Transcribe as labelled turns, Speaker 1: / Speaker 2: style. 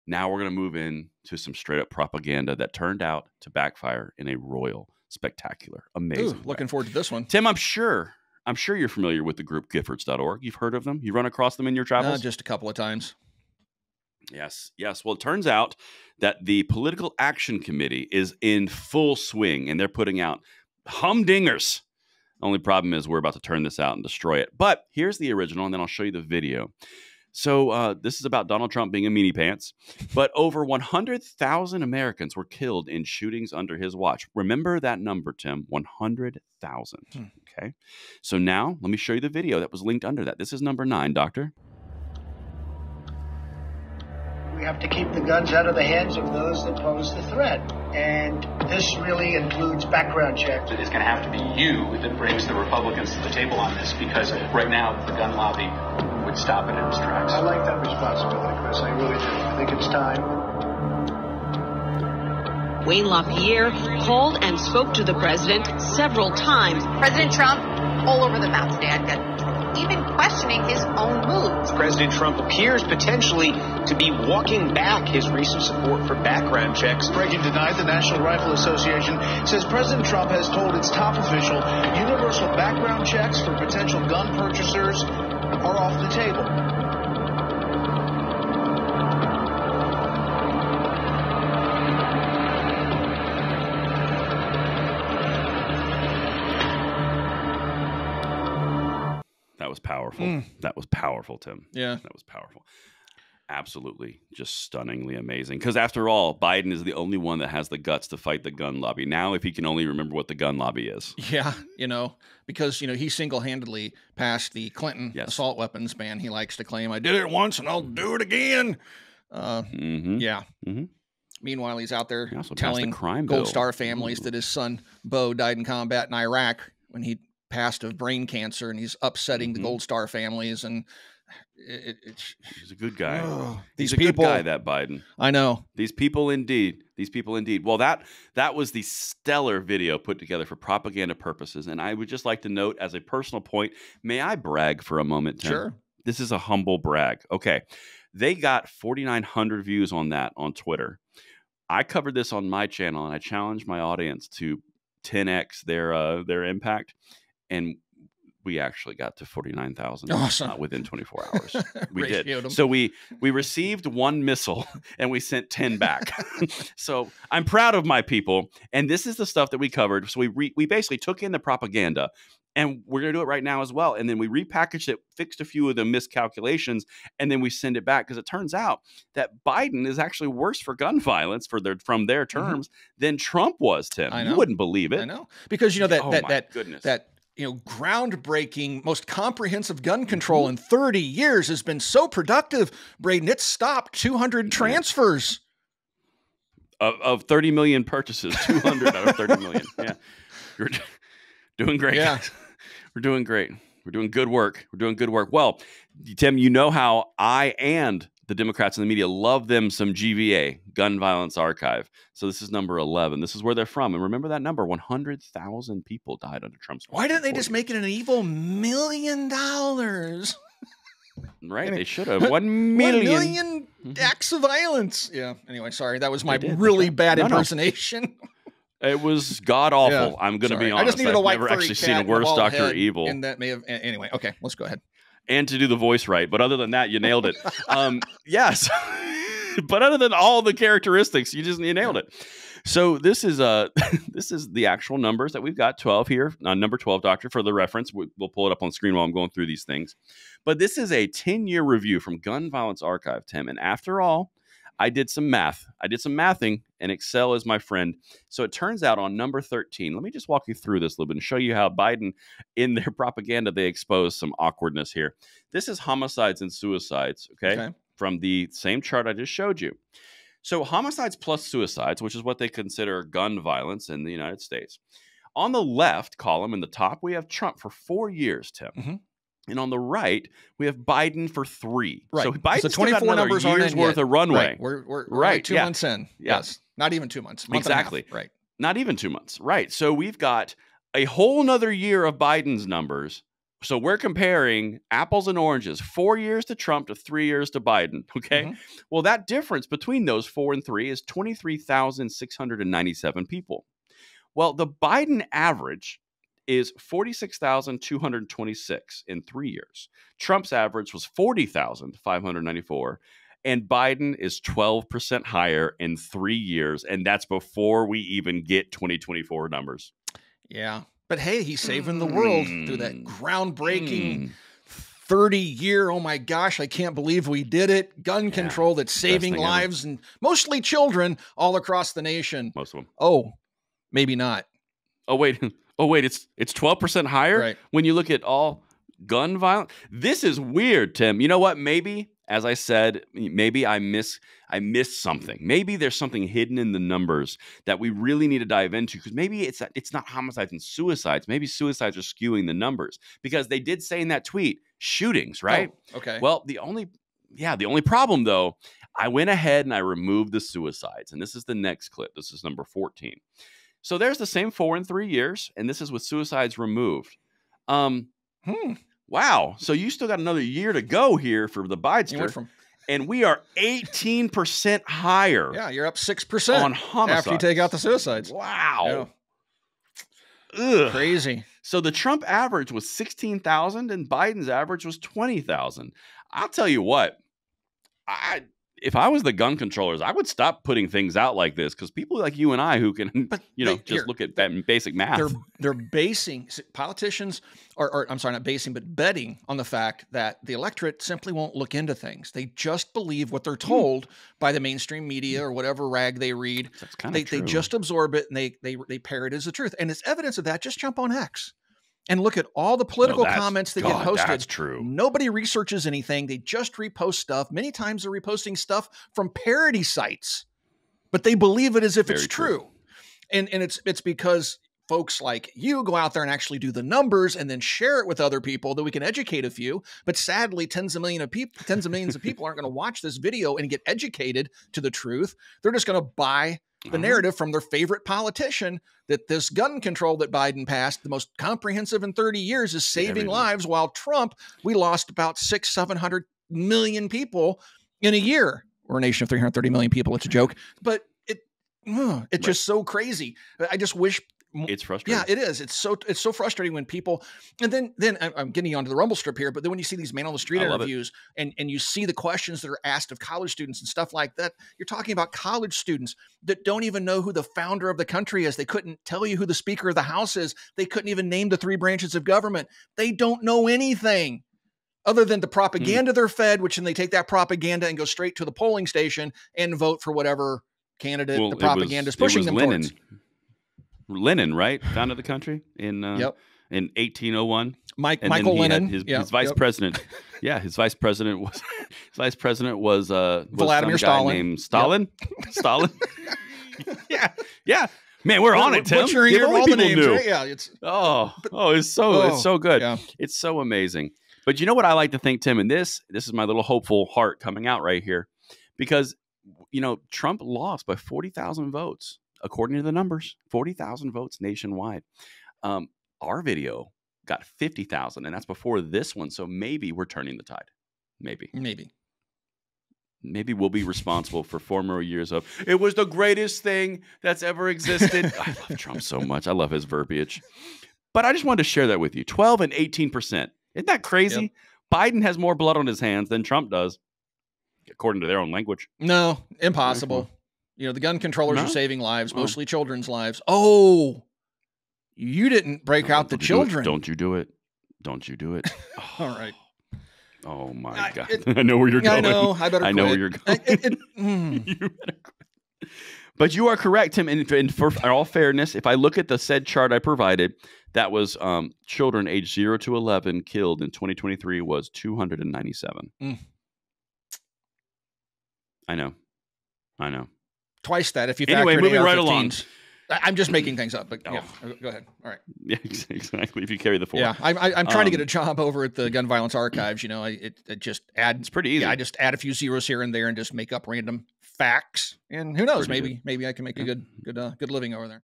Speaker 1: Now we're going to move in to some straight up propaganda that turned out to backfire in a royal, spectacular, amazing way.
Speaker 2: Looking forward to this one.
Speaker 1: Tim, I'm sure you're familiar with the group Giffords.org. You've heard of them? You run across them in your travels?
Speaker 2: Just a couple of times.
Speaker 1: Yes. Well, it turns out that the Political Action Committee is in full swing, and they're putting out humdingers. Only problem is we're about to turn this out and destroy it. But here's the original, and then I'll show you the video. So this is about Donald Trump being a meanie pants, but over 100,000 Americans were killed in shootings under his watch. Remember that number, Tim, 100,000. Okay. So now let me show you the video that was linked under that. This is number 9, Doctor.
Speaker 3: We have to keep the guns out of the hands of those that pose the threat. And this really includes background checks.
Speaker 4: It is going to have to be you that brings the Republicans to the table on this, because right now the gun lobby would stop it in its tracks.
Speaker 3: I like that responsibility, Chris. I really do. I think it's time.
Speaker 5: Wayne LaPierre called and spoke to the president several times.
Speaker 6: President Trump, all over the map today, even questioning his own moves.
Speaker 7: President Trump appears potentially to be walking back his recent support for background checks.
Speaker 3: Reagan denied. The National Rifle Association says President Trump has told its top official universal background checks for potential gun purchasers are off the table.
Speaker 1: That was powerful. That was powerful, Tim.
Speaker 2: Yeah.
Speaker 1: That was powerful. Absolutely. Just stunningly amazing. Because after all, Biden is the only one that has the guts to fight the gun lobby. Now, if he can only remember what the gun lobby is.
Speaker 2: Yeah, because, he single-handedly passed the Clinton assault weapons ban. He likes to claim, I did it once and I'll do it again. Yeah. Meanwhile, he's out there telling Gold Star families that his son, Bo, died in combat in Iraq when he passed of brain cancer, and he's upsetting the Gold Star families, and
Speaker 1: he's a good guy.
Speaker 2: These
Speaker 1: he's a
Speaker 2: people,
Speaker 1: good guy, that Biden.
Speaker 2: I know.
Speaker 1: These people indeed. Well, that was the stellar video put together for propaganda purposes, and I would just like to note, as a personal point, may I brag for a moment, Tim?
Speaker 2: Sure.
Speaker 1: This is a humble brag. Okay. They got 4,900 views on that on Twitter. I covered this on my channel, and I challenged my audience to 10x their impact. And we actually got to 49,000 within 24 hours. We did. So we received 1 missile and we sent 10 back. So I'm proud of my people. And this is the stuff that we covered. So we basically took in the propaganda, and we're going to do it right now as well. And then we repackaged it, fixed a few of the miscalculations, and then we send it back, because it turns out that Biden is actually worse for gun violence from their terms than Trump was, Tim.
Speaker 2: I know.
Speaker 1: You wouldn't believe it.
Speaker 2: I know. Because
Speaker 1: goodness.
Speaker 2: that groundbreaking, most comprehensive gun control in 30 years has been so productive, Braden. It's stopped 200 transfers.
Speaker 1: Of 30 million purchases, 200 out of 30 million. Yeah. You're doing great.
Speaker 2: Yeah.
Speaker 1: We're doing great. We're doing good work. Well, Tim, you know how I and the Democrats and the media love them some GVA, Gun Violence Archive. So this is number 11. This is where they're from. And remember that number, 100,000 people died under Trump's watch.
Speaker 2: Why didn't they just make it an evil $1 million?
Speaker 1: Right, they should have. 1 million.
Speaker 2: 1 million acts of violence. Yeah, anyway, sorry. That was my really bad impersonation.
Speaker 1: It was god-awful.
Speaker 2: Yeah,
Speaker 1: I'm going to be honest.
Speaker 2: I just needed a white
Speaker 1: I've never actually seen a worse Dr. Evil.
Speaker 2: And that may have... Anyway, okay, let's go ahead.
Speaker 1: And to do the voice right. But other than that, you nailed it. Yes. But other than all the characteristics, you nailed it. So this is the actual numbers that we've got. 12 here. Number 12, Doctor, for the reference. We'll pull it up on screen while I'm going through these things. But this is a 10-year review from Gun Violence Archive, Tim. And after all, I did some math. I did some mathing, and Excel is my friend. So it turns out on number 13, let me just walk you through this a little bit and show you how Biden, in their propaganda, they expose some awkwardness here. This is homicides and suicides, okay? From the same chart I just showed you. So homicides plus suicides, which is what they consider gun violence in the United States. On the left column in the top, we have Trump for 4 years, Tim. And on the right, we have Biden for 3.
Speaker 2: Right.
Speaker 1: So Biden's
Speaker 2: 24 numbers aren't
Speaker 1: year's worth of runway.
Speaker 2: Right. We're 2 months in. Yes. Not even 2 months.
Speaker 1: Exactly.
Speaker 2: Right.
Speaker 1: Not even 2 months. Right. So we've got a whole nother year of Biden's numbers So we're comparing apples and oranges, 4 years to Trump to 3 years to Biden. Okay. Well, that difference between those 4 and 3 is 23,697 people. Well, the Biden average is 46,226 in 3 years. Trump's average was 40,594. And Biden is 12% higher in 3 years. And that's before we even get 2024 numbers.
Speaker 2: Yeah. But hey, he's saving the world through that groundbreaking 30-year, oh my gosh, I can't believe we did it, gun control that's saving lives and mostly children all across the nation.
Speaker 1: Most of them.
Speaker 2: Oh, maybe not.
Speaker 1: Oh, wait. It's 12% higher when you look at all gun violence. This is weird, Tim. You know what? Maybe, as I said, maybe I missed something. Maybe there's something hidden in the numbers that we really need to dive into, because maybe it's not homicides and suicides. Maybe suicides are skewing the numbers, because they did say in that tweet, shootings, right?
Speaker 2: Oh, okay.
Speaker 1: Well, the only problem, though, I went ahead and I removed the suicides. And this is the next clip. This is number 14. So there's the same 4 and 3 years, and this is with suicides removed. Wow. So you still got another year to go here for the Bidester. And we are 18% higher.
Speaker 2: Yeah, you're up 6%
Speaker 1: on homicides
Speaker 2: after you take out the suicides.
Speaker 1: Wow.
Speaker 2: Yeah. Crazy.
Speaker 1: So the Trump average was 16,000 and Biden's average was 20,000. I'll tell you what, if I was the gun controllers, I would stop putting things out like this, because people like you and I who can, look at that basic math.
Speaker 2: They're basing, politicians are I'm sorry, not basing, but betting on the fact that the electorate simply won't look into things. They just believe what they're told by the mainstream media or whatever rag they read.
Speaker 1: That's kind of true.
Speaker 2: They just absorb it and they parrot as the truth. And as evidence of that, just jump on X and look at all the political comments that get posted.
Speaker 1: That's true.
Speaker 2: Nobody researches anything. They just repost stuff. Many times they're reposting stuff from parody sites, but they believe it as if it's true. And it's because folks like you go out there and actually do the numbers and then share it with other people that we can educate a few. But sadly, tens of millions of people aren't going to watch this video and get educated to the truth. They're just going to buy the narrative from their favorite politician that this gun control that Biden passed, the most comprehensive in 30 years, is saving lives, while Trump, we lost about 700 million people in a year. We're a nation of 330 million people. It's a joke, but it's just so crazy. I just wish.
Speaker 1: It's frustrating.
Speaker 2: Yeah, it is. It's so frustrating when people, and then I'm getting onto the rumble strip here, but then when you see these man on the street interviews and you see the questions that are asked of college students and stuff like that, you're talking about college students that don't even know who the founder of the country is. They couldn't tell you who the Speaker of the House is. They couldn't even name the 3 branches of government. They don't know anything other than the propaganda they're fed, which then they take that propaganda and go straight to the polling station and vote for whatever candidate the propaganda is pushing them towards.
Speaker 1: Lenin, right? Founded the country in 1801.
Speaker 2: Michael Lenin,
Speaker 1: his vice president. Yeah, his vice president was
Speaker 2: Vladimir Stalin.
Speaker 1: Named Stalin. Yep. Stalin. yeah. Man, we're on it, Tim.
Speaker 2: If only people knew. Right? Yeah,
Speaker 1: it's so good. Yeah. It's so amazing. But you know what I like to think, Tim, and this is my little hopeful heart coming out right here, because Trump lost by 40,000 votes. According to the numbers, 40,000 votes nationwide. Our video got 50,000, and that's before this one. So maybe we're turning the tide. Maybe we'll be responsible for 4 more years of it was the greatest thing that's ever existed. I love Trump so much. I love his verbiage. But I just wanted to share that with you. 12 and 18%. Isn't that crazy? Yep. Biden has more blood on his hands than Trump does, according to their own language.
Speaker 2: No, impossible. The gun controllers are saving lives, mostly children's lives. Oh, you didn't break out the children.
Speaker 1: Don't you do it. Don't you do it.
Speaker 2: All right.
Speaker 1: Oh, my God. I know where you're going.
Speaker 2: I know. I better quit.
Speaker 1: I know where you're going. You better quit. But you are correct, Tim. And for all fairness, if I look at the said chart I provided, that was children aged 0 to 11 killed in 2023 was 297. I know.
Speaker 2: Twice that if you
Speaker 1: anyway, moving right along.
Speaker 2: I'm just making things up, but yeah, go ahead. All right.
Speaker 1: Yeah, exactly. If you carry the 4.
Speaker 2: Yeah, I'm trying to get a job over at the Gun Violence Archives. It just add.
Speaker 1: It's pretty easy.
Speaker 2: Yeah, I just add a few zeros here and there and just make up random facts. And who knows? Maybe I can make a good living over there.